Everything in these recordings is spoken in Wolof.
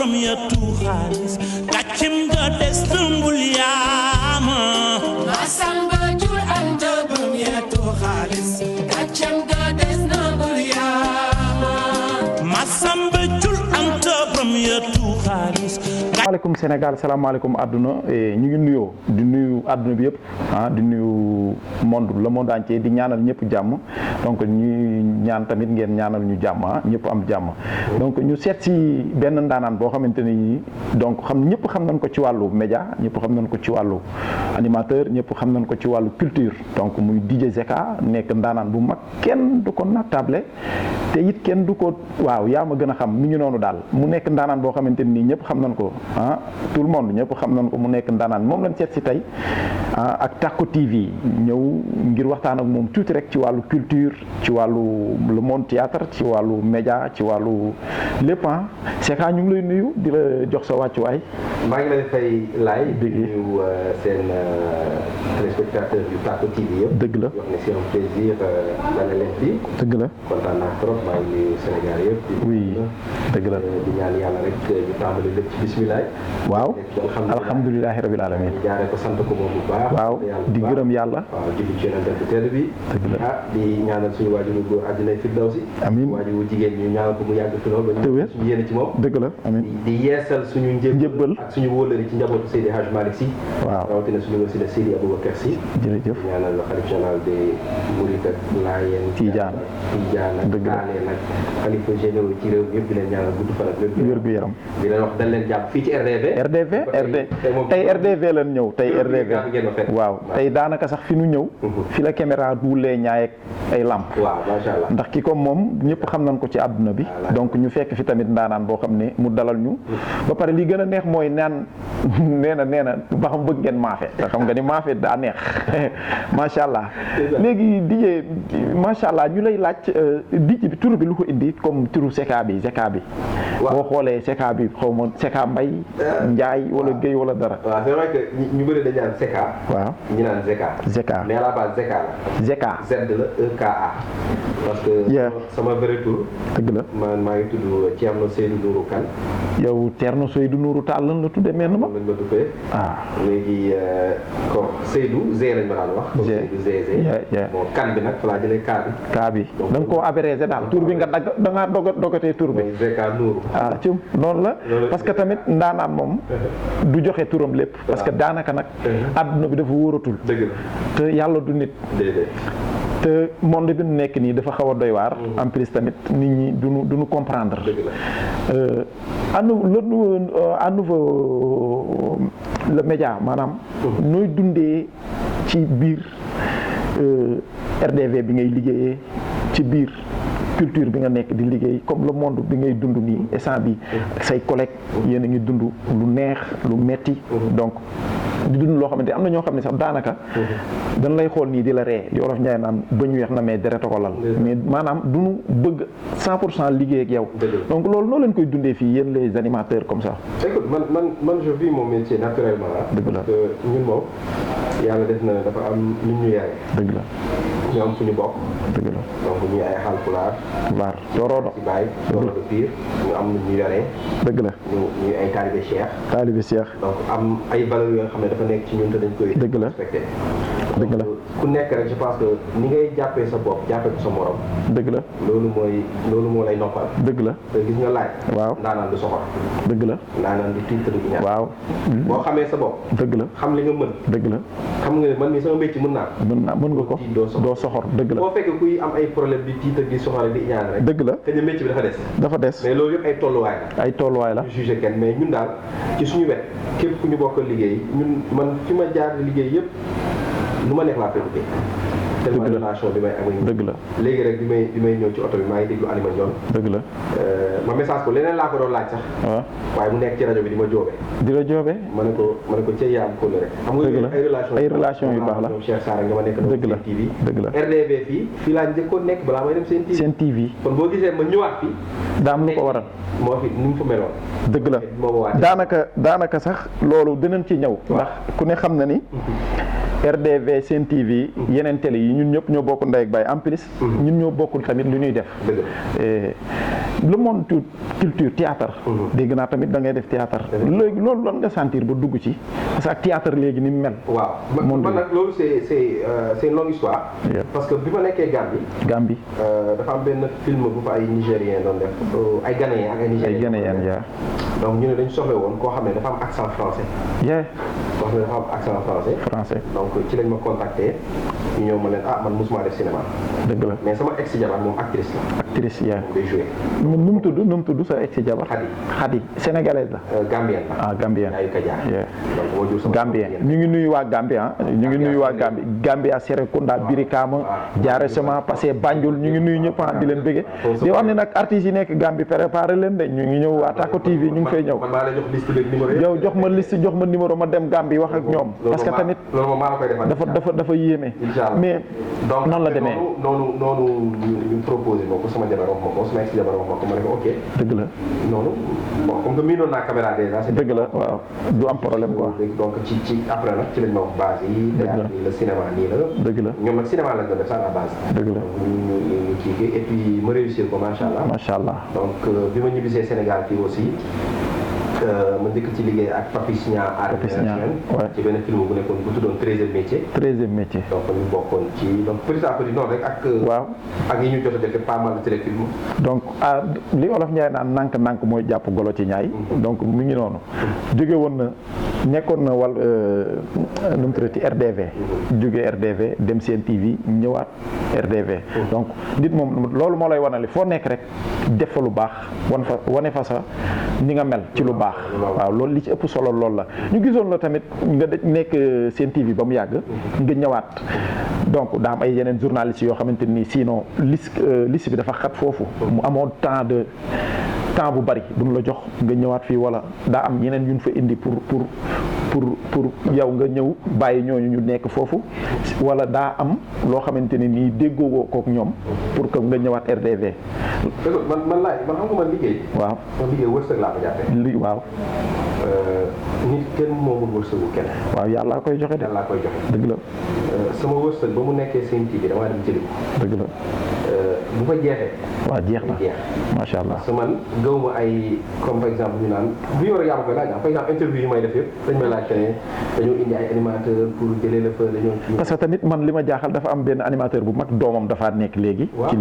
première tour xaalis gàccem ga des tëmbul yaama Masamba jur anta première tour xaalis gàccem ga des tëmbul yaama Masamba jur anta première tour xaalis. salaamaaleykum Sénégal salaamaaleykum àdduna ñu ngi nuyoo di nuyu àdduna bi yëpp di nuyu le monde entier di ñaanal ñëpp jàmm donc ñuy ñaan tamit ngeen ñaanal ñu jàmm ñëpp am jàmm donc ñu seet si benn ndaanaan boo xamante ni donc ñëpp xam nañ ko ci wàllu média ñëpp xam nañ ko ci wàllu animateur ñëpp xam nañ ko ci wàllu culture donc muy DJ Zeka nekk ndaanaan bu mag kenn du ko nattable te it kenn du ko waaw yaa ma gën a xam mi ngi noonu daal mu nekk ndaanaan boo xamante ni ñëpp xam nañ ko tout le monde ñëpp xam nañ ko mu nekk ndaanaan moom lañ seet si tey ak Tacko TV ñëw ngir waxtaan ak moom tuuti rek ci wàllu culture ci wàllu le monde théâtre ci wàllu média ci wàllu lépp Zeka ñu ngi lay nuyu di la jox sa wàccuwaay. maa ngi lay fay laay di nuyu seen téléspectateur yu Tacko TV yëpp. dëgg la wax ne c'est un plaisir dana leen fii. dëgg la kontaan naa trop maa ngi nuyu Sénégal yëpp. oui dëgg la di ñaan yàlla rek ñu tàmbali lépp ci bisimilah. waaw alhamdulilahi rabil alamin jaaree ko sant ko moom bu baax. waaw di gërëm yàlla. waaw julli ci yonent bu tedd bi. dëgg la di ñaanal suñu waajur góor àddina firdawsi. amiin waajur jigéen ñu ñaanal ko mu yàgg fi lool. te wér suñu yéene ci moom. dëgg la amiin di yeesal suñu njëbbal ak suñu wóolari ci njabootu Seydi Hadj Malick Sy. waaw rawatina suñu wasila Seydi Aboubacar Sy. jërëjëf ñaanal la xalif général des Mourides ak Laayeen. Tijaan ak dëgg la Laayeen ak xalifa généraux ci réew mi yëpp di leen ñaanal gudd fan ak wér gu yaram. di leen wax dañ leen jàpp fii ci RDV. tey RDV lañ ñëw tey RDV waaw tey daanaka sax fi nu ñëw fi la caméra duulee ñaay ak ay lamp waaw macha allah ndax ki ko moom ñëpp xam nañ ko ci àdduna bi donc ñu fekk fi tamit ndaanaan boo xam ne mu dalal ñu ba pare li gën a neex mooy naan nee na ba xam bëgg ngeen maafe te xam nga ni maafe daa neex macha allah léegi DJ macha allah ñu lay laaj DJ bi tur bi lu ko indi comme turu Zeka bi boo xoolee Zeka bi xaw ma Zeka Mbay Njaay wala Guèye wala dara. waaw c'est vrai que ñu bëri dañu naan Zeka. waaw ñu naan Zeka. mais à la base Zeka la. Zeka Z la EKA. parce que. sama vrai tour. dëgg la man maa ngi tudd Thierno Seydou Nourou Kane. yow Thierno Seydou Nourou Tall lan la tuddee mel na ma. lañ ma tuddee. léegi comme Seydou Zé lañ ma daan wax. Seydou Zé. bon kan bi nag fa laa jëlee kaa bi. da nga koo abrégé daal tur bi nga da ngaa dogatee tur bi. mooy Zeka Nourou. ci noonu la parce que tamit ndaanaan moom du joxe turam lépp parce que daanaka nag àdduna bi dafa wóoratul te yàlla du nit te monde bi nu nekk nii dafa xaw a doy waar en plus tamit nit ñi duñu comprendre à nouveau le média maanaam nooy dundee ci biir RDV bi ngay liggéeyee ci biir culture bi nga nekk di liggéey comme le monde bi ngay dund nii instant bi say collègues yéen a ngi dund lu neex lu metti donc di dund loo xamante am na ñoo xam ne sax daanaka dañ lay xool nii di la ree li Wolof Njaay naan ba ñu weex na mais deret ko lal mais maanaam duñu bëgg 100% liggéey ak yow donc loolu noo leen koy dundee fii yéen les animateurs comme ça. écoute man je vis mon métier naturellement dëgg la parce que ñun moom yàlla def na dafa am nit ñu yare dëgg la ñu am fu ñu bokk dëgg la donc ñuy ay Haalpulaar waar Toorodo ci Baye Toorodo Pire ñu am ñu yaree dëgg la ñuy ay taalibe Cheikh donc am ay valeurs yoo xam ne dafa nekk ci ñun te dañ koy dëgg la respecté dëgg la ku nekk rek je pense que ni ngay jàppee sa bopp jàppee ko sa morom dëgg la loolu moo lay noppal dëgg la te gis nga laaj waaw ndaanaan du soxor dëgg la ndaanaan du titre du ñaar waaw boo xamee sa bopp dëgg la xam li nga mën dëgg la xam nga ne man mii sama métier mën nga ko doo soxor dëgg la boo fekkee kuy am ay problème di titre di soxor di ñaan rek dëgg la te ñu métier bi dafa des mais loolu yëpp ay tolluwaay la ñu jugé kenn mais ñun daal ci suñu wet képp ku ñu bokk liggéey ñun man fi ma jaar di liggéey yëpp lu ma neex laa fekk tellement relation bi may am dëgg la léegi rek bi may ñëw ci oto bi maa ngi déglu Alima Ndione dëgg la ma message ko leneen laa ko doon laaj sax waaye mu nekk ci rajo bi di ma joobee ma ne ko cey yaam ko rek xam nga ay relation yu baax la ñoom Cheikh Sarr nga ma nekk dëgg la TV dëgg la RDV fii laa njëkkoon nekk balaa may dem seen TV kon boo gisee ma ñëwaat fi daam lu ko waral moo fi ni mu fa meloon dëgg la daanaka sax loolu dinañ ci ñëw ndax ku ne xam na ni RDV Sen TV yeneen télé yi ñun ñëpp ñoo bokk ndey ak baay en plus ñun ñoo bokkul tamit lu ñuy def le monde culture théâtre dégg naa tamit da ngay def théâtre léegi loolu lan nga sentir ba dugg ci parce que ak théâtre léegi ni mu mel waaw man nag loolu c'est une longue histoire parce que bi ma nekkee Gambie dafa am benn film bu fa ay Nigériens doon def ay Ghanéens ak ay Nigériens donc ñu ne dañu soxla woon koo xam ne dafa am accent français koo xam ne dafa am accent français donc ci lañ ma contacté ñu ñëw ma leen man mosuma def cinéma dëgg la mais sama ex jabar moom actrice la moom day joué nu mu tudd sa ex jabar Khady sénégalaise la gambienne la gambienne yaayu Kaja donc moo jur sama Gambien ñu ngi nuyu waa Gambie ñu ngi nuyu waa Gambia Serekunda Birikama Diarra Sema passé Banjul ñu ngi nuyu ñëpp di leen bëgge di wax ne nag artistes yi nekk Gambie préparé leen de ñu ngi ñëw waa Tako TV ñu ngi fay ñëw yow jox ma liste jox ma numéro ma dem Gambie wax ak ñoom parce que tamit dafa yéeme mais noonu la demee noonu ñu proposé ma ko sama jabar wax ma ko sama ex jabar wax ma ko ma ne ko ok dëgg la noonu bon comme que miinoon naa caméra déjà dëgg la waaw du am problème quoi donc ci après nag ci lañ ma wax base yi théâtre yi la cinéma nii la dëgg la ñoom nag cinéma lañ doon def sax à la base dëgg la ñu kii et puis ma réussir ko macha allah donc bi ma ñibbisee Sénégal fii aussi ma njëkk ci liggéey ak Papis Niang ci benn film bu nekkoon bu tuddoon 13e métier donc ñu bokkoon ci donc petit à petit noonu rek ak yi ñu jot a def pas mal de téléfilm donc li Olof Njaay naan nànk mooy jàpp golo ci ñaay donc mi ngi noonu jóge woon na nekkoon na wal nu mu tuddati RDV jóge RDV dem Sen TV ñëwaat RDV donc nit moom loolu moo lay wanale foo nekk rek def fa lu baax wane fa sa ni nga mel ci lu baax waaw loolu li ci ëpp solo loolu la ñu gisoon la tamit nga nekk Sen TV ba mu yàgg nga ñëwaat donc daa am ay yeneen journalistes yoo xamante ni sinon liste bi dafa xat foofu mu amoon temps bu bari bu ñu la jox nga ñëwaat fii wala daa am yeneen yu ñu fa indi pour yow nga ñëw bàyyi ñooñu ñu nekk foofu wala daa am loo xamante ni nii déggoo kook ñoom pour que nga ñëwaat RDV. man xam nga man liggéey. waaw man liggéey wërsëg laa ko jàppee. waaw. nit kenn moomul wërsëgu kenn. waaw yàlla koy joxe de. yàlla koy joxe. dëgg la. sama wërsëg ba mu nekkee Sen TV damaa dem jëli ko. dëgg la. bu fa jeexee. waaw jeex na macha allah. parce que man gëw ma ay comme par exemple ñu naan bu ñu war a yaa ma koy laaj par exemple interview yi may def yëpp dañ may laaj ne dañoo indi ay animateur pour jëlee la fa dañoo. parce que tamit man li ma jaaxal dafa am benn animateur bu mag doomam dafa nekk léegi. ci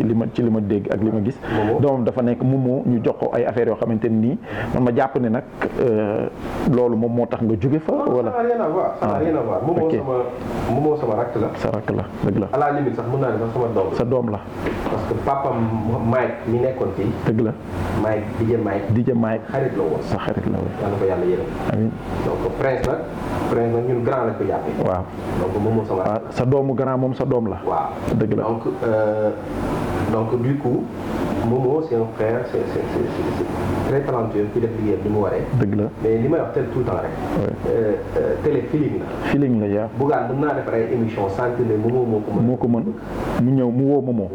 li ma dégg ak li ma gis. doomam dafa nekk Momo ñu jox ko ay affaires yoo xamante nii man ma jàpp ne nag loolu moom moo tax nga jóge fa wala. ça n'a rien à voir ça n'a rien à voir. Momo sama rakk la. sa rakk la dëgg la. à la limite sax mën naa ne sax sama doom la. sa doom la. parce que papam Mike mi nekkoon fii. dëgg la. DJ Mike. xarit la woon. sa xarit la woon. yàlla ko yàlla yërëm. amiin. donc Prince nag ñun grand lañ ko jàppee. waaw donc Momo sama. waaw sa doomu grand moom sa doom la. waaw dëgg la donc du coup Momo c'est un frère c'est très talentueux ki def liggéeyam ni mu waree. dëgg la mais li may wax tout le temps rek. télé feeling la. feeling la yaa. Bougane mën naa def ay émission sentir ne Momo moo ko mën. mu ñëw mu woo Momo.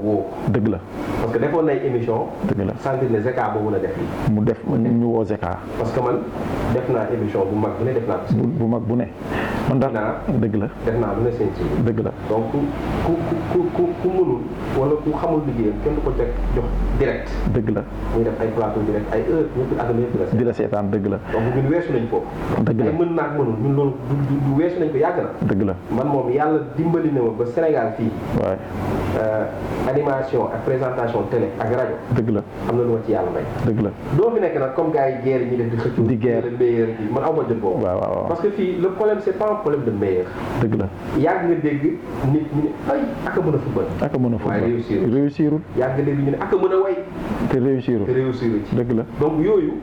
dëgg la. parce que defoon nay émission. dëgg la sentir ne Zeka moo mën a def lii. mu def ñu woo Zeka. parce que man def naa émission bu mag bu ne def naa. bu mag bu ne. man daal dëgg la. def naa lu ne Sen TV. dëgg la donc ku mënul wala ku xamul liggéeyam kenn du ko jox direct. dëgg la. muy def ay plateau direct ay heure ñëpp àdduna yëpp di la seetaan dëgg la. donc ñun weesu nañ foofu. dëgg la ay mën naag mënul ñun loolu du weesu nañ ko yàgg na. dëgg la man moom yàlla dimbali na ma ba Sénégal fii. waay. animation ak présentation télé ak rajo. dëgg la am na lu ma ci yàlla may. dëgg la doo fi nekk nag comme gars yi guerre yi ñuy def di xëccoo. di guerre meilleur bi man aw ma jot boobu. waaw parce que fii le problème c'est pas un problème de meilleur. dëgg la yàgg nga dégg nit ñi ne ay ak a mën a football. ak a mën a football waaye réussirul. yàgg nga dégg ñu ne ak a mën a way. te réussirul ci. dëgg la donc yooyu.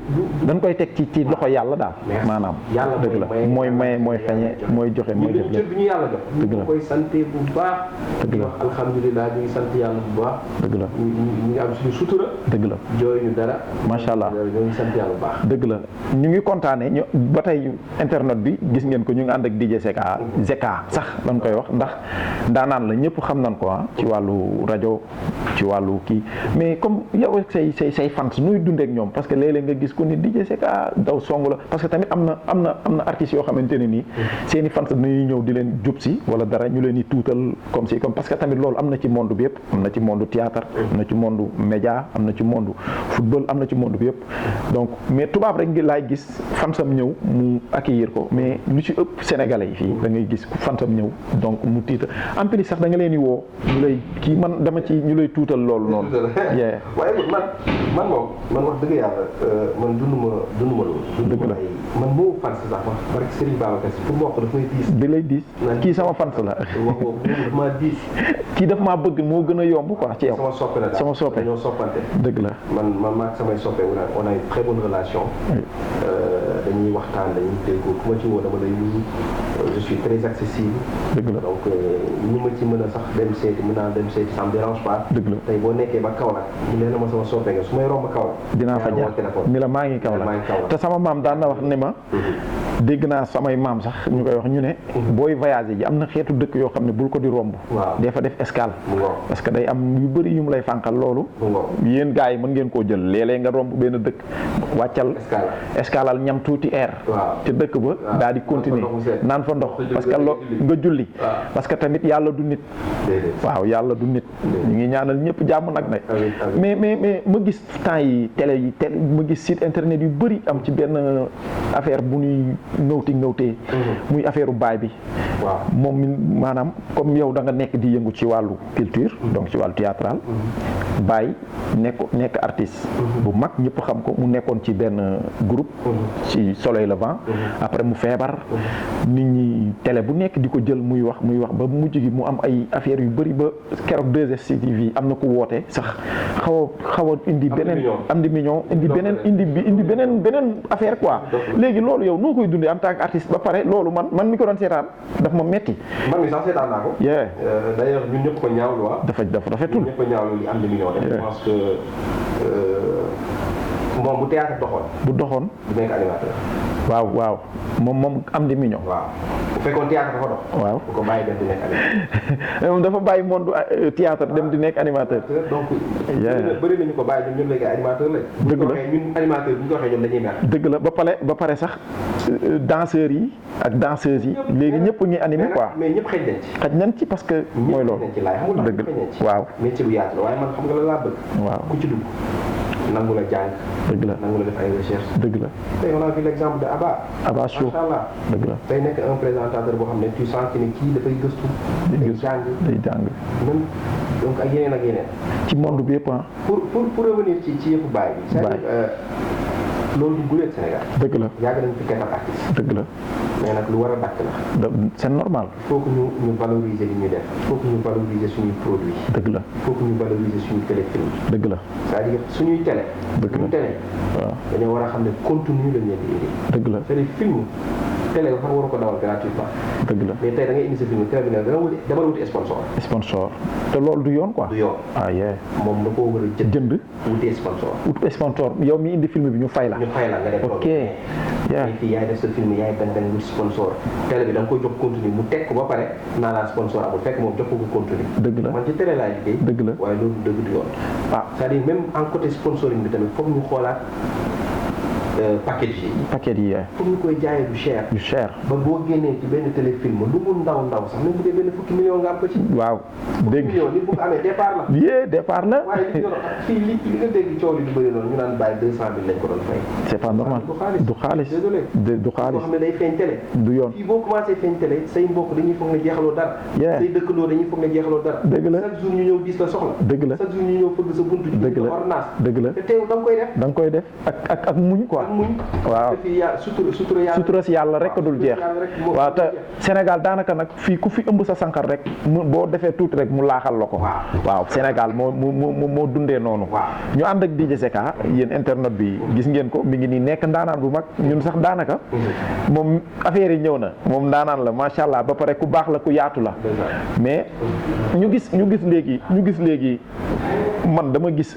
dañ koy teg ci loxo yàlla daal. maanaam yàlla dëgg la mooy maye mooy feeñe mooy joxe mooy def cër bi ñu yàlla jox. dëgg la ñu koy sante bu baax. dëgg la alhamdulilah ñu ngi sant yàlla bu baax. dëgg la ñu ngi am suñu sutura. dëgg la jooy ñu dara. macha allah ñoo ngi sant yàlla bu baax. dëgg la ñu ngi kontaane ñu ba tey internet bi gis ngeen ko ñu ngi ànd ak DJ Zeka sax lañ koy wax ndax daanaan la ñëpp xam nañ ko ci wàllu rajo ci wàllu kii mais comme yow ak say fans nuy dundee ak ñoom parce que léeg-léeg nga gis ko ni DJ Secka daw song la parce que tamit am na artistes yoo xamante ne nii seen i fans dañuy ñëw di leen jub si wala dara ñu leen di tuutal comme parce que tamit loolu am na ci monde bi yëpp am na ci monde théâtre am na ci monde média am na ci monde football am na ci monde bi yëpp donc mais tubaab rek ngi laay gis fansam ñëw mu accueillir ko mais lu ci ëpp sénégalais yi fii da ngay gis fansam ñëw donc mu tiita en plus sax da nga leen di woo ñu lay kii man dama ci ñu lay tuutal loolu noonu. waaye man wax dëgg yàlla man dunduma loolu. dëgg la man moo fans sax wax barke Serigne Babacar Si pour mu wax ko daf may diis. di lay diis kii sama fans la. wax boobu daf maa diis. kii daf maa bëgg moo gën a yomb quoi ci yow. sama soppe la daal sama soppe dañoo soppante. dëgg la man maag samay soppe on a une très bonne relation. dañuy waxtaan dañuy déggoo ku ma ci woo dama lay nuyu je suis très accessible. dëgg la donc ñu ma ci mën a sax dem seeti mën naa dem seeti ça me dérange pas. dëgg la tey boo nekkee ba Kaolack ñu leen ma sama soppe nga su may romb Kaolack. dinaa fa jaar ni la maa ngi Kaolack te sama maam daan na wax ne ma. dégg naa samay maam sax ñu koy wax ñu ne. booy voyager ji am na xeetu dëkk yoo xam ne bul ko di romb. waaw dee fa def escale. parce que day am yu bëri yu mu lay fànqal loolu. yéen gars yi mën ngeen koo jël léeg-léeg nga romb benn dëkk wàccal. escalal ñam tuuti air. te dëkk ba daal di continuer naan fa ndox parce que nga julli. parce que tamit yàlla du nit. waaw yàlla du nit. ñu ngi ñaanal ñëpp jàmm nag nag. mais ma gis temps yi télé ma gis site internet yu bëri am ci benn affaire bu ñuy ngawtee muy affaire baay bi. waaw moom mi maanaam comme yow da nga nekk di yëngu ci wàllu culture. donc ci wàllu théâtral. baay nekk artiste. bu mag ñëpp xam ko mu nekkoon ci benn groupe. ci Soleil Levant. après mu feebar. nit ñi télé bu nekk di ko jël muy wax ba mujj gi mu am ay affaires yu bëri ba keroog 2STV am na ku woote sax xaw a indi beneen. am di million indi beneen affaire quoi. léegi loolu yow noo koy dundee en tant que artiste ba pare loolu man mi ko doon seetaan daf ma metti. man mi sax seetaan naa ko. d'ailleurs ñun ñëpp ko ñaawlu waa. dafa rafetul. ñun ñëpp ko ñaawlu li am di million. je pense que moom bu théâtre doxoon. du nekk animateur. waaw moom am di million. waaw bu fekkoon théâtre dafa dox. waaw bu ko bàyyi dem di nekk animateur. moom dafa bàyyi monde théâtre dem di nekk animateur. donc bëri nañu ko bàyyi ñun léegi animateur lañ. dëgg la ñun animateur bu ñu ko waxee ñoom dañuy mer. dëgg la ba pare sax danseurs yi ak danseuses yi léegi ñëpp ngi animé quoi. mais ñëpp xëj nañ ci. parce que mooy loolu. ñëpp xëj nañ ci laay xam nga dëgg la waaw. métier bu yaatu la waaye man xam nga la laa bëgg. waaw ku ci dugg nangu la jàng. dëgg la nangu la def ay recherche. dëgg la tey on a vu l'exemple de Abba Show. macha allah dëgg la. tey nekk un présentateur boo xam ne tu sens que ne kii dafay gëstu. day jàng même donc ak yeneen. ci monde bi yëpp pour revenir ci yëpp baay bi. c'est-à-dire loolu du guleet Sénégal. dëgg la yàgg nañ fi kenn artiste. dëgg la. mais nag lu war a dakk la. c'est normal. il faut que ñu valoriser li ñuy def. il faut que ñu valoriser suñuy produits. dëgg la. il faut que ñu valoriser suñuy téléfilm. dëgg la. c'est-à-dire suñuy télé. dëgg la suñu télé. waaw dañoo war a xam ne contenu lañ leen di indi. dëgg la. c'est-à-dire film télé sax waru ko dawal gratuitement. dëgg la. mais tey da ngay indi sa film télé bi ne dama wuti sponsor. te loolu du yoon quoi. du yoon. moom da koo war a jënd. wuti sponsor. wuti sponsor yow mi indi film bi ñu fay la. nga def ok fii yaay def sa film yaay benn wut sponsor. télé bi da nga koy jox contenu mu teg ko ba pare naa laa sponsor amul fekk moom jox ko contenu. dëgg la man ci télé laay liggéey. dëgg la waaye loolu dëgg du yoon. c'est-à-dire même en côté sponsoring bi tamit foog ñu xoolaat paquet yi. foog ñu koy jaayee du cher. ba boo génnee ci benn téléfilm lu mu ndaw sax même bu dee benn fukki million nga am ko ci. waaw dégg million nit bu ko amee départ la. départ la. waaye fii li nga dégg coow li du bëri noonu ñu naan bàyyi 200 000 lañ ko doon fay. c'est pas normal du xaalis. désolé du xaalis boo xam ne day feeñ télé. du yoon fii boo commencé feeñ télé say mbokk dañuy foog ne jeexaloo dara. say dëkkandoo dañuy foog ne jeexaloo dara. dëgg la chaque jour ñu ñëw gis la soxla. dëgg la chaque jour ñu ñëw fëgg sa buntu. dëgg la ordonnance. dëgg la te teew da nga koy def. ak muñ quoi. waaw te fii sutura si yàlla rek dul jeex. waaw te Sénégal daanaka nag fii ku fi ëmb sa sànqal rek boo defee tuuti rek mu laaxal la ko. waaw Sénégal moo dundee noonu. ñu ànd ak DJ Secka yéen internet bi gis ngeen ko mi ngi nii nekk ndaanaan bu mag ñun sax daanaka. moom affaire yi ñëw na moom ndaanaan la macha allah ba pare ku baax la ku yaatu la. mais ñu gis léegi man dama gis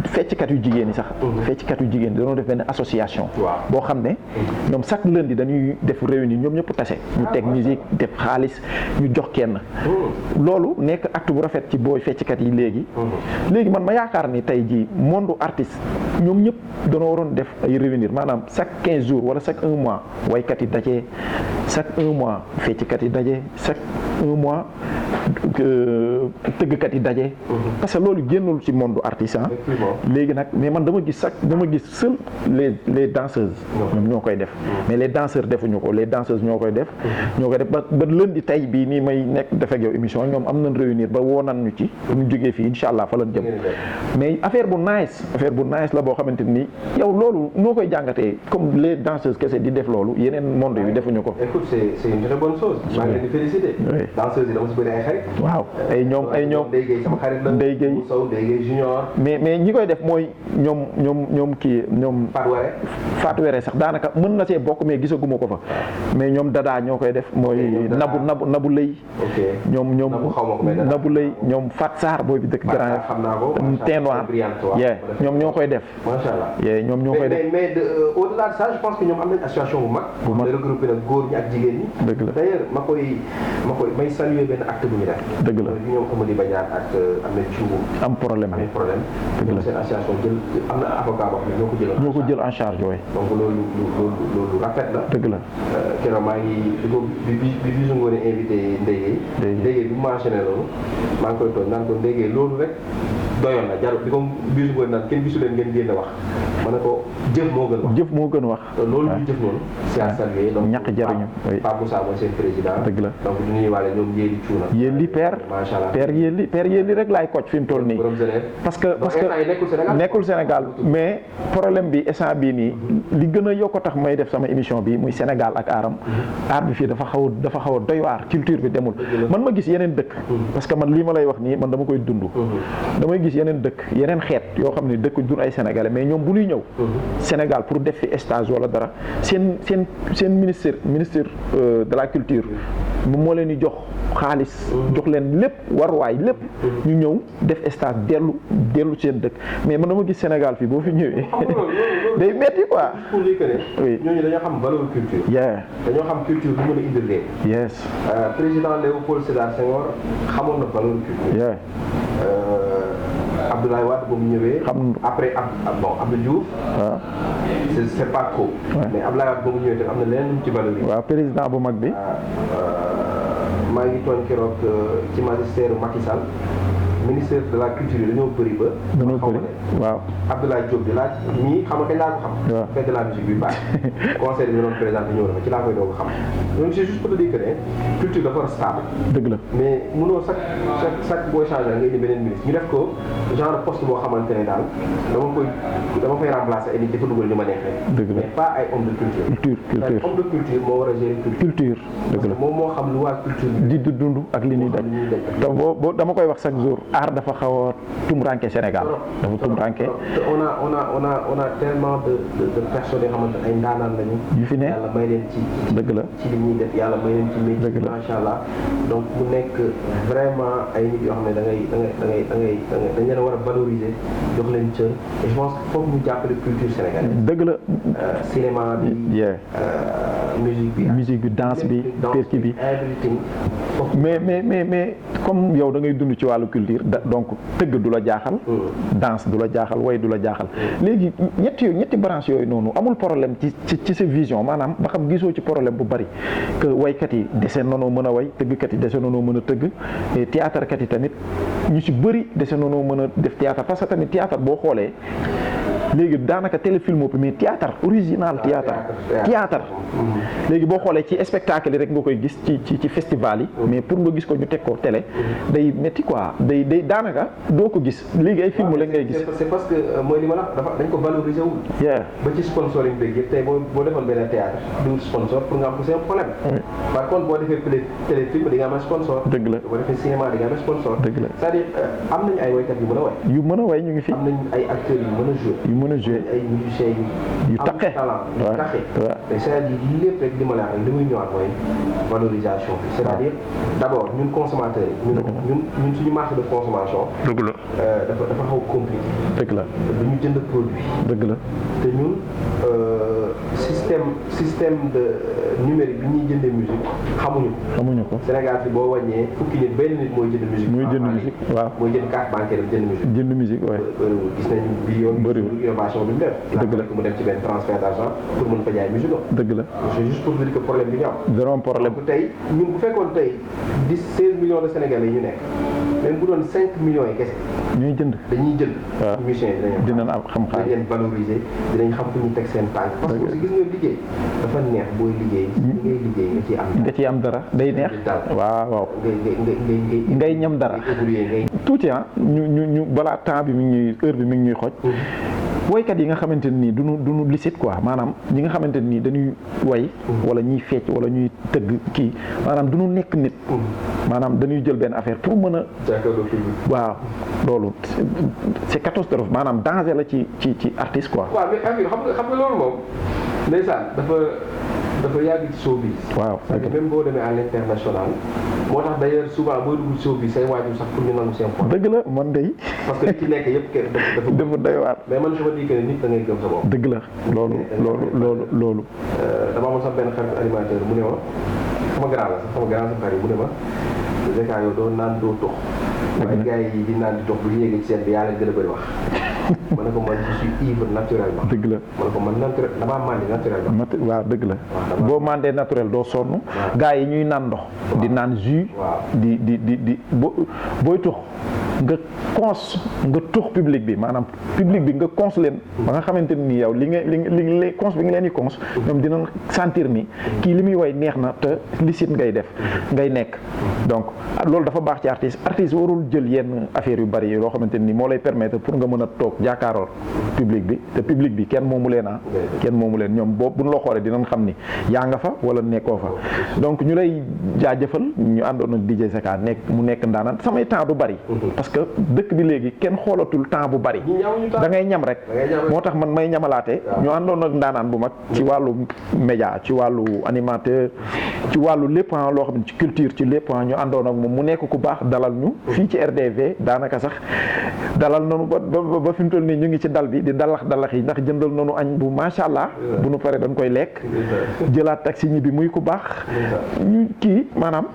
fecckat yu jigéen ñi sax. fecckat yu jigéen dañoo def benn association. association. Waaw. boo xam ne ñoom chaque lundi dañuy def réunion ñoom ñëpp tase. ñu teg musique def xaalis ñu jox kenn. loolu nekk acte bu rafet ci booy fecckat yi léegi. léegi man ma yaakaar ni tey jii monde artiste ñoom ñëpp dañoo waroon def ay réunir maanaam chaque 15 jours wala chaque 1 mois waykat yi daje chaque 1 mois fecckat yi daje chaque 1 mois tëggkat yi daje. parce que loolu génnul ci monde artiste léegi nag mais man dama gis seul les danseuses ñoom ñoo koy def mais les danseurs defuñu ko les danseuses ñoo koy def ba lundi tey bii nii may nekk def ak yow émission ñoom am nañ réunir ba woo nan ñu ci bu ñu jógee fii incha allah fa lañ jëm mais affaire bu nice la boo xamante ni yow loolu noo koy jàngatee comme les danseuses kese di def loolu yeneen monde yi defuñu ko. Écoute, c'est une très bonne chose. maa ngi leen di féliciter. danseuses yi dama si bëri ay xarit. waaw ay ñoom Ndeye Gueye sama xarit la. Ndeye Gueye Sow Ndeye Gueye junior. mais ñi koy def mooy ñoom Fatou Were sax daanaka mën na see bokk mais gisaguma ko fa. mais ñoom Dada ñoo koy def mooy. Nabu Lay. ok ñoom Nabu Lay ñoom Fat Sarr booy bi dëkk Grand xam naa ko. Teint Noir ñoom ñoo koy def. macha allah ñoom ñoo koy def. mais au-delà de ça je pense que ñoom am nañ association bu mag. regroupé nag góor ñi ak jigéen ñi. dëgg la d'ailleurs may saluer benn acte bu ñu def. dëgg la ñoom Amady Badiane ak Ahmed Thioub. am problème dëgg la seen association jël am na avocat boo xam ne ñoo ko jël en charge yooyu. donc loolu rafet la. dëgg la keroog maa ngi bi Bijou Ngoné invité Ndeye Gueye bi mu mentionné loolu maa ngi koy tooñ naan ko Ndeye Gueye loolu rek doyoon na jarul bi comme Bijou Ngoné naan kenn gisu leen ngeen génn wax ma ne ko jëf moo gën wax. loolu ñu jëf noonu. c'est à saluer donc ñàkk jariñu Pape Moussa mooy seen président. dëgg la donc du ñuy waale ñoom Yéli Cuuna. Yéli père macha allah père Yéli rek laay coach fi mu toll nii. parce que nekkul Sénégal mais problème bi instant bii nii li gën a yokk tax may def sama émission bi muy Sénégal ak aaram. aar bi fii dafa xaw a doy waar culture bi demul. man ma gis yeneen dëkk. parce que man lii ma lay wax nii man dama koy dund. damay gis yeneen dëkk yeneen xeet yoo xam ne dëkk dun ay sénégalais mais ñoom bu ñuy ñëw. Sénégal pour def fi stage wala dara seen ministre de la culture moom moo leen di jox xaalis. jox leen lépp waruwaay lépp. ñu ñëw def stage dellu seen dëkk mais man dama gis Sénégal fii boo fi ñëwee. day metti quoi. pour dire que ne. oui ñooñu dañoo xam valeur culture. dañoo xam culture bu mën a indil leen. yes. président Léopold Sédar Senghor xamoon na valeur culture. Abdoulaye Wade ba mu ñëwee. après Abdou Diouf. waaw. c'est pas trop. mais Abdoulaye Wade ba mu ñëwee te am na leneen lu mu ci valoriser. waaw président bu mag bi. maa ngi tooñ keroog ci magistère Macky Sall ministère de la culture yi dañoo bëri ba. waaw. Abdoulaye Diop di laaj ñii xam nga kañ laa ko xam. waaw fête de la musique bi baax. conseil bi ñu doon présenté ñëw na ma ci laa koy doog a xam. donc c'est juste pour te dire que ne culture dafa war a stable. dëgg la mais mënoo chaque booy changé nga indi beneen ministre ñu def ko genre poste boo xamante ne daal dama koy remplacer ay nit dafa dugal ni ma neexee. dëgg la mais pas ay homme de culture. homme de culture moo war a gérer culture. dëgg la moom moo xam lu waa culture di dund ak li ñuy daj. te boo dama koy wax chaque jour. art dafa xaw a tumranke Sénégal. dafa tumranke. on a tellement de personnes yoo xamante ay ndaanaan lañu. yu fi ne yàlla may leen ci. dëgg la ci li ñuy def yàlla may leen ci métier. dëgg la macha allah donc mu nekk vraiment ay nit yoo xam ne da ngay dañ leen war a valoriser jox leen cër et je pense que foog ñu jàppale culture sénégalaise. dëgg la. cinéma bi. musique bi danse bi percu bi. everything. mais comme yow da ngay dund ci wàllu culture donc tëgg du la jaaxal. danse du la jaaxal way du la jaaxal. léegi ñetti branche yooyu noonu amul problème ci sa vision maanaam ba xam gisoo ci problème bu bari que waykat yi dese noonu mën a way tëggkat yi dese noonu mën a tëgg et théâtre kat yi tamit ñu ci bëri dese noonu mën a def théâtre parce que tamit théâtre boo xoolee léegi daanaka téléfilm bi mais théâtre original théâtre léegi boo xoolee ci spectacle yi rek nga koy gis ci festival yi mais pour nga gis ko ñu teg ko télé day métti quoi day daanaka doo ko gis léegi ay film la ngay gis. c'est parce que mooy li ma la dañ ko valoriser wul. ba ci sponsoring beeg yëpp tey boo defoon benn théâtre du sponsor pour nga am ko c'est un problème. par contre boo defee téléfilm di nga am sponsor. dëgg la boo defee cinéma di nga am sponsor. dëgg la c'est-à-dire am nañu ay waykat yu mën a way. ñu ngi fi. am nañu ay acteurs yu mën a jouer. ay musiciens yu taqe talent yu taqe. c'est-à-dire lépp rek li ma la wax li muy ñëwaat mooy valorisation bi c'est-à-dire d'abord ñun consommateurs yi ñun suñu marché de consommation. dëgg la dafa xaw compliqué. dëgg la du ñu jënd produit. dëgg la te ñun système de numérique bi ñuy jëndee musique xamuñu ko. Sénégal fi boo wàññee fukki nit benn nit mooy jënd musique. waaw mooy jënd carte bancaire bi jënd musique. bëriwul gis nañu bi yoon. innovation bi mu def. dëgg la mu dem ci benn transfert d'argent pour mën fa jaay musique. dëgg la c'est juste pour dire que problème bi ñu am. vraiment problème. tey ñun bu fekkoon tey 16 millions de Sénégalais yi ñu nekk même bu doon 5 millions yi kese. ñuy jënd dañuy jënd. waaw musiciens yi dinañ am xam-xam dinañ leen valoriser dinañ xam fu ñu teg seen tànk. parce que aussi gis nga liggéey dafa neex booy liggéey. ngay liggéey nga ciy am dara day neex. waaw ngay ñam dara. tuuti ñu balaa temps bi mi ngi ñuy heure bi mi ngi ñuy xoj. woykat yi nga xamante nii duñu licite quoi maanaam ñi nga xamante nii dañuy way wala ñuy fecc wala ñuy tëgg kii maanaam duñu nekk nit. maanaam dañuy jël benn affaire pour mën a. waaw loolu c'est catastrophe maanaam danger la ci artiste quoi. waaw mais xam nga loolu moom ndeysaan dafa yàgg ci showbiz. waaw parce que même boo demee à l'international moo tax d'ailleurs souvent boo dugg showbiz say waajur sax pour ñu nangu seen point. dëgg la man day. parce que li ci nekk yëpp dafa doy waar. mais man je me dis que nit da ngay gëm sa bopp. dëgg la loolu. dama amoon sax benn xarit animateur mu ne ma sama grand sa xarit mu ne ma Zeka yow doo naan doo tox. waaye gars yi di naan di tox bu ñu yéegee ci seen bi yaa leen gën a bëri wax. ma ne ko man je suis ivre naturellement. dëgg la ma ne ko man damaa màndi naturellement. waaw dëgg la boo mandee naturel doo sonn. gars yi ñuy naan ndox. di naan jus. di booy tux nga tux public bi maanaam public bi nga cons leen. ba nga xamante ni yow li cons bi nga leen di cons. ñoom dinañ sentir ni kii li muy way neex na te licite ngay nekk. donc loolu dafa baax ci artiste warul jël yenn affaire yu bari loo xamante ni moo lay permettre pour nga mën a toog jàkkaarool public bi te public bi kenn moomu leen ñoom boobu bu ñu la xoolee dinañ xam ni yaa nga fa wala nekkoo fa. donc ñu lay jaajëfal ñu àndoon ak DJ Zeka mu nekk ndaanaan samay temps du bari. parce que dëkk bi léegi kenn xoolatul temps bu bari. da ngay ñam rek. moo tax man may ñamalaate. ñu àndoon ak ndaanaan bu mag. ci wàllu média ci wàllu animateur ci wàllu lépp loo xam ne ci culture ci lépp ñu àndoon ak moom mu nekk ku baax dalal ñu. fii ci RDV daanaka sax dalal nañu ba fi mu toll nii ñu ngi ci dal bi di dalax yi ndax jëndal nañu añ bu macha allah. bu nu paree dañ koy lekk. jëlaat taxi ñi bi muy ku baax. ñu kii maanaam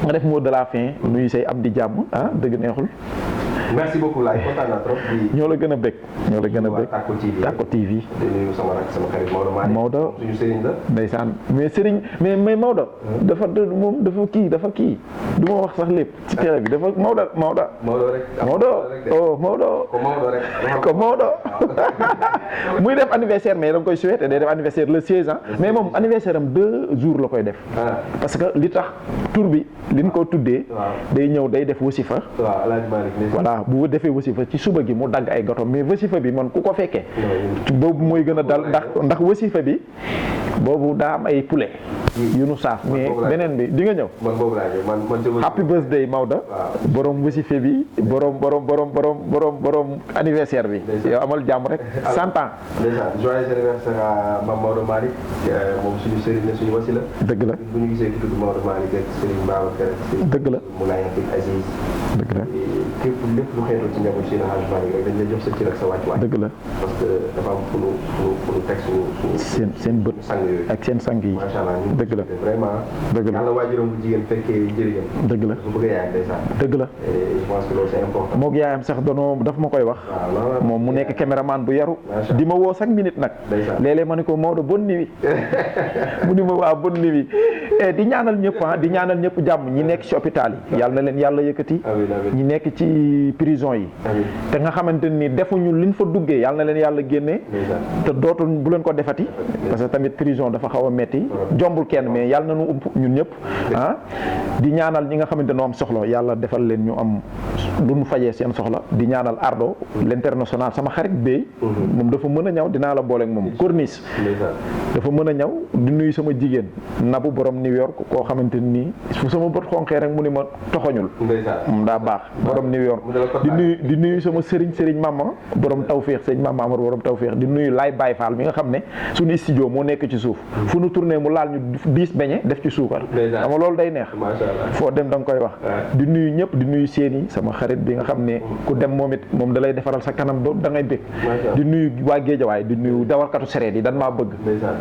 nga def mot de la fin nuyu say am di jàmm dëgg neexul. merci beaucoup laay kontaan naa trop. ñoo la gën a bëgg. Tacko TV. di nuyu sama xarit Maodo suñu sëriñ la. ndeysaan mais sëriñ mais Maodo. dafa kii du ma wax sax lépp ci télé bi dafa Maodo rek. Maodo ko Maodo. muy def anniversaire mais da nga koy souhaité day def anniversaire le 16 ans. mais moom anniversaire am 2 jours la koy def. parce que li tax tur bi liñ ko tuddee. day ñëw day def wasifa. voilà bu defee wasifa ci suba gi mu dagg ay gato mais wasifa bi man ku ko fekkee boobu mooy gën a dal ndax wasifa bi boobu daa am ay poulet yu nu saaf mais beneen bi di nga ñëw happy birthday Maodo borom wasifa bi borom anniversaire bi yow amal jàmm rek 100 ans joyeux anniversaire à Mame Maodo Malick moom suñu sëriñ la suñu wasila dëgg la bu ñu gisee ki tudd Maodo Malick ak Serigne Babacar dëgg la Moulay Aziz dëgg la lépp lu xeetu ci njaboot si Hadj Malick rek dañ lay jox sa cër ak sa wàccuwaay. dëgg la parce que dafa am fu nu teg suñu seen bët sang yooyu ak seen sang yi. macha allah dëgg la vraiment. dëgg la yàlla waajuram bu jigéen fekkee njëriñam. dëgg la su bëgg yaayam ndeysaan. dëgg la je pense que loolu c'est important. moog yaayam sax daf ma koy wax. moom mu nekk caméraman bu yaru. di ma woo chaque minute nag. léeg-léeg ma ne ko Maodo bonne nuit mu ni ma waa bonne nuit di ñaanal ñëpp jàmm ñi nekk ci hôpital yi yàlla na leen yàlla yëkkati. ñi nekk ci prison yi. te nga xamante ni defuñu liñ fa duggee yàlla na leen yàlla génnee. te dootul bu leen ko defati. parce que tamit prison dafa xaw a metti jombul kenn mais yàlla na nu ump ñun ñëpp di ñaanal ñi nga xamante noo am soxla yàlla defal leen ñu am lu ñu fajee seen soxla di ñaanal Ardo l'international sama xarit Bey moom dafa mën a ñaw dinaa la booleeg moom corniche dafa mën a ñaw di nuyu sama jigéen Nabu borom New York koo xamante nii fu sama bët xonqee rek mu ni ma toxoñul moom daa baax borom New York di nuyu sama sëriñ Mama borom tawféex sëñ Mama Amar borom tawféex di nuyu Laay Baye Fall mi nga xam ne suñu studio moo nekk ci suuf fu nu tourné mu laal ñu 10 beñe def ci suukar xam nga loolu day neex foo dem da nga koy wax di nuyu ñëpp di nuyu seeni sama xarit bi nga xam ne ku dem moom it moom da lay defaral sa kanam da ngay bëgg di nuyu waa Géejawaay di nuyu dawalkatu sereet yi dan maa bëgg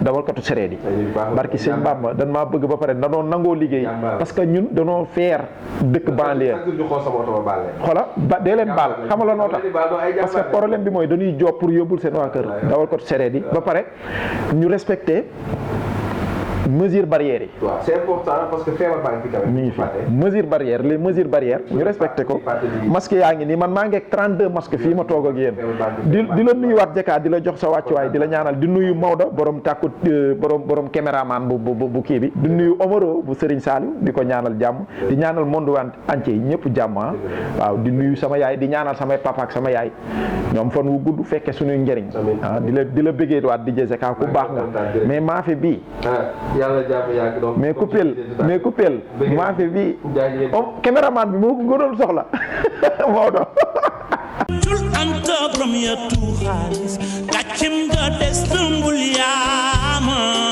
dawalkatu sereet yi barki sëñ Bamba dan maa bëgg ba pare danoo nangoo liggéey parce que ñun danoo feer dëkk banlieue xola ba dee leen baal xama la noo tax parce que problème bi mooy dañuy job pour yóbbul seen waa kër dawalkatu sereet yi ba pare ñu respecté mesures barrières yi. waaw c'est important parce que feebar baa ngi fi quand même. mi ngi fi mesures barrières les mesures barrières ñu respecté ko. masque yaa ngi nii man maa ngi ak 32 masques fii ma toog ak yéen. di la nuyuwaat Jaka di la jox sa wàccuwaay di la ñaanal di nuyu Maodo borom tàkku borom caméraman bu kii bi. di nuyu Omaro bu Serigne Saliou di ko ñaanal jàmm di ñaanal monde entier yi ñëpp jàmm waaw di nuyu sama yaay di ñaanal samay papa ak sama yaay ñoom fan wu gudd fekke suñuy njëriñ. di la bëggee waat di Jaka ku baax nga mais maa fi bii. yàlla jàmm yàgg donc mais coupel maafe bi caméraman bi moo ko gënoon soxla Maodo Jul anta from ya tu xaalis gàccem ga des nangul yaama